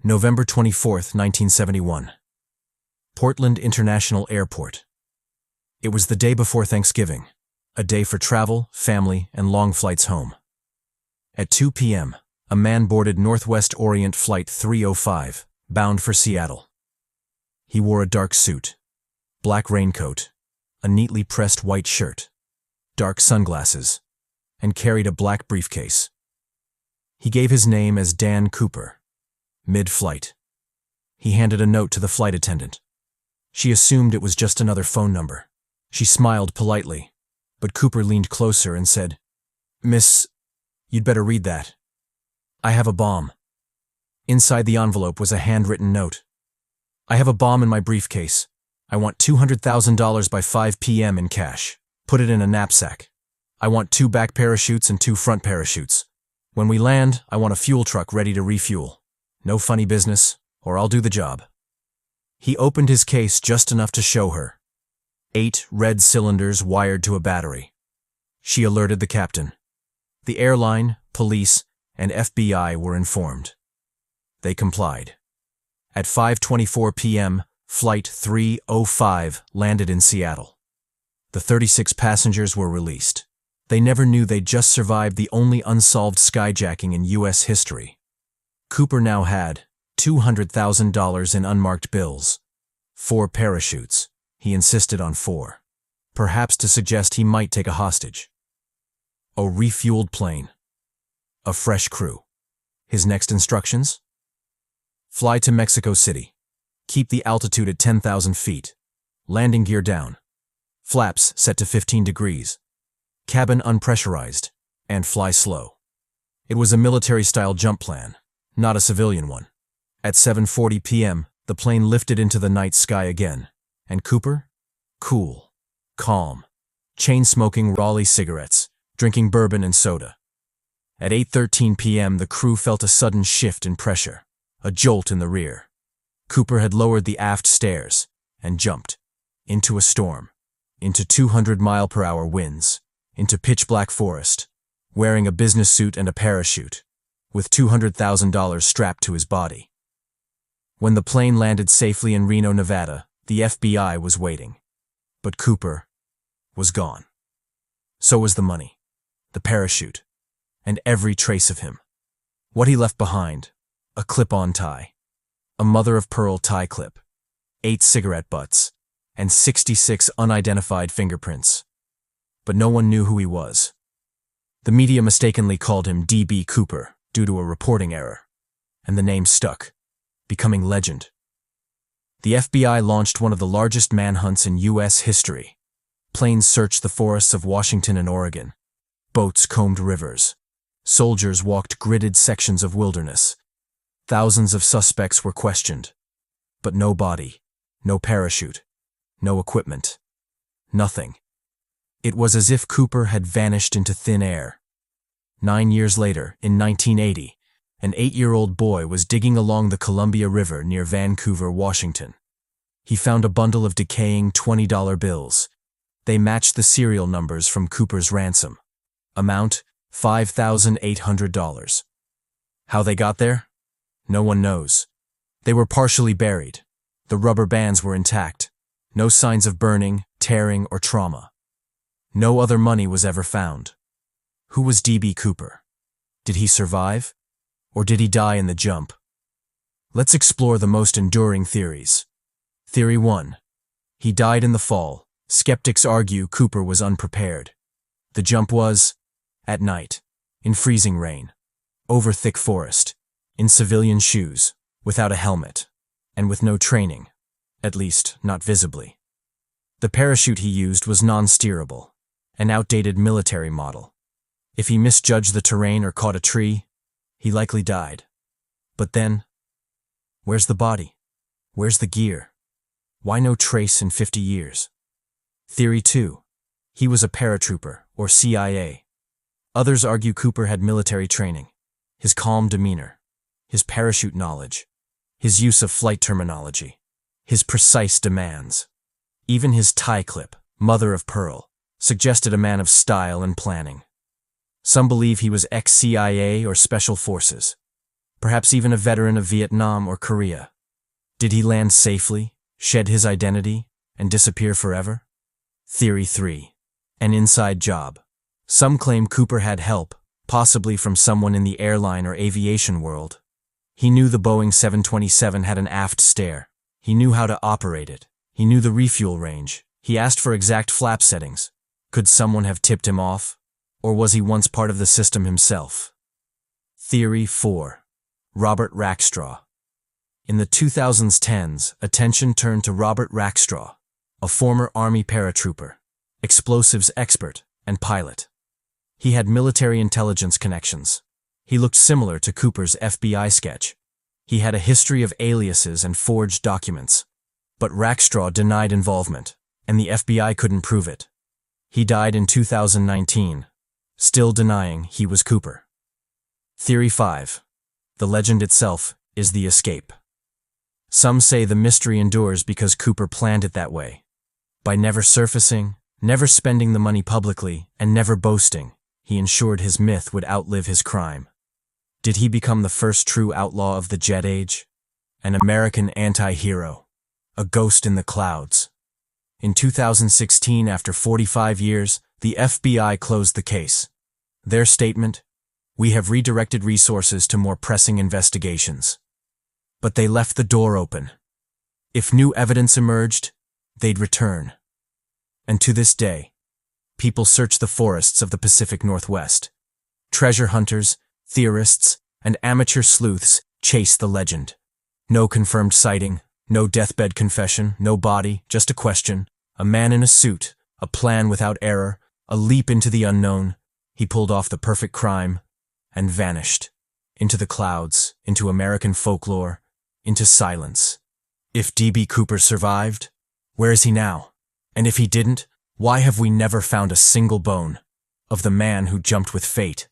November 24, 1971. Portland International Airport. It was the day before Thanksgiving, a day for travel, family, and long flights home. At 2 p.m., a man boarded Northwest Orient Flight 305, bound for Seattle. He wore a dark suit, black raincoat, a neatly pressed white shirt, dark sunglasses, and carried a black briefcase. He gave his name as Dan Cooper. Mid-flight, he handed a note to the flight attendant. She assumed it was just another phone number. She smiled politely, but Cooper leaned closer and said, "Miss, you'd better read that. I have a bomb." Inside the envelope was a handwritten note. "I have a bomb in my briefcase. I want $200,000 by 5 p.m. in cash. Put it in a knapsack. I want 2 back parachutes and 2 front parachutes. When we land, I want a fuel truck ready to refuel. No funny business, or I'll do the job." He opened his case just enough to show her. 8 red cylinders wired to a battery. She alerted the captain. The airline, police, and FBI were informed. They complied. At 5:24 p.m., Flight 305 landed in Seattle. The 36 passengers were released. They never knew they'd just survived the only unsolved skyjacking in U.S. history. Cooper now had $200,000 in unmarked bills. 4 parachutes. He insisted on 4. Perhaps to suggest he might take a hostage. A refueled plane. A fresh crew. His next instructions? Fly to Mexico City. Keep the altitude at 10,000 feet. Landing gear down. Flaps set to 15 degrees. Cabin unpressurized. And fly slow. It was a military-style jump plan, not a civilian one. At 7:40 p.m., the plane lifted into the night sky again. And Cooper? Cool. Calm. Chain-smoking Raleigh cigarettes, drinking bourbon and soda. At 8:13 p.m., the crew felt a sudden shift in pressure, a jolt in the rear. Cooper had lowered the aft stairs and jumped. Into a storm. Into 200-mile-per-hour winds. Into pitch-black forest. Wearing a business suit and a parachute, with $200,000 strapped to his body. When the plane landed safely in Reno, Nevada, the FBI was waiting. But Cooper was gone. So was the money, the parachute, and every trace of him. What he left behind: a clip-on tie, a mother-of-pearl tie clip, 8 cigarette butts, and 66 unidentified fingerprints. But no one knew who he was. The media mistakenly called him D.B. Cooper due to a reporting error, and the name stuck, becoming legend. The FBI launched one of the largest manhunts in U.S. history. Planes searched the forests of Washington and Oregon. Boats combed rivers. Soldiers walked gridded sections of wilderness. Thousands of suspects were questioned. But no body, no parachute, no equipment, nothing. It was as if Cooper had vanished into thin air. 9 years later, in 1980, an 8-year-old boy was digging along the Columbia River near Vancouver, Washington. He found a bundle of decaying $20 bills. They matched the serial numbers from Cooper's ransom. Amount: $5,800. How they got there? No one knows. They were partially buried. The rubber bands were intact. No signs of burning, tearing, or trauma. No other money was ever found. Who was D.B. Cooper? Did he survive? Or did he die in the jump? Let's explore the most enduring theories. Theory 1. He died in the fall. Skeptics argue Cooper was unprepared. The jump was at night, in freezing rain, over thick forest, in civilian shoes, without a helmet, and with no training, at least not visibly. The parachute he used was non-steerable, an outdated military model. If he misjudged the terrain or caught a tree, he likely died. But then, where's the body? Where's the gear? Why no trace in 50 years? Theory 2. He was a paratrooper, or CIA. Others argue Cooper had military training. His calm demeanor, his parachute knowledge, his use of flight terminology, his precise demands. Even his tie clip, mother of pearl, suggested a man of style and planning. Some believe he was ex-CIA or Special Forces. Perhaps even a veteran of Vietnam or Korea. Did he land safely, shed his identity, and disappear forever? Theory 3. An inside job. Some claim Cooper had help, possibly from someone in the airline or aviation world. He knew the Boeing 727 had an aft stair. He knew how to operate it. He knew the refuel range. He asked for exact flap settings. Could someone have tipped him off? Or was he once part of the system himself? Theory 4. Robert Rackstraw. In the 2010s, attention turned to Robert Rackstraw, a former Army paratrooper, explosives expert, and pilot. He had military intelligence connections. He looked similar to Cooper's FBI sketch. He had a history of aliases and forged documents. But Rackstraw denied involvement, and the FBI couldn't prove it. He died in 2019, still denying he was Cooper. Theory 5. The legend itself is the escape. Some say the mystery endures because Cooper planned it that way. By never surfacing, never spending the money publicly, and never boasting, he ensured his myth would outlive his crime. Did he become the first true outlaw of the jet age? An American anti-hero, a ghost in the clouds. In 2016, after 45 years, the FBI closed the case. Their statement: "We have redirected resources to more pressing investigations." But they left the door open. If new evidence emerged, they'd return. And to this day, people search the forests of the Pacific Northwest. Treasure hunters, theorists, and amateur sleuths chase the legend. No confirmed sighting, no deathbed confession, no body, just a question, a man in a suit, a plan without error, a leap into the unknown. He pulled off the perfect crime and vanished. Into the clouds, into American folklore, into silence. If D.B. Cooper survived, where is he now? And if he didn't, why have we never found a single bone of the man who jumped with fate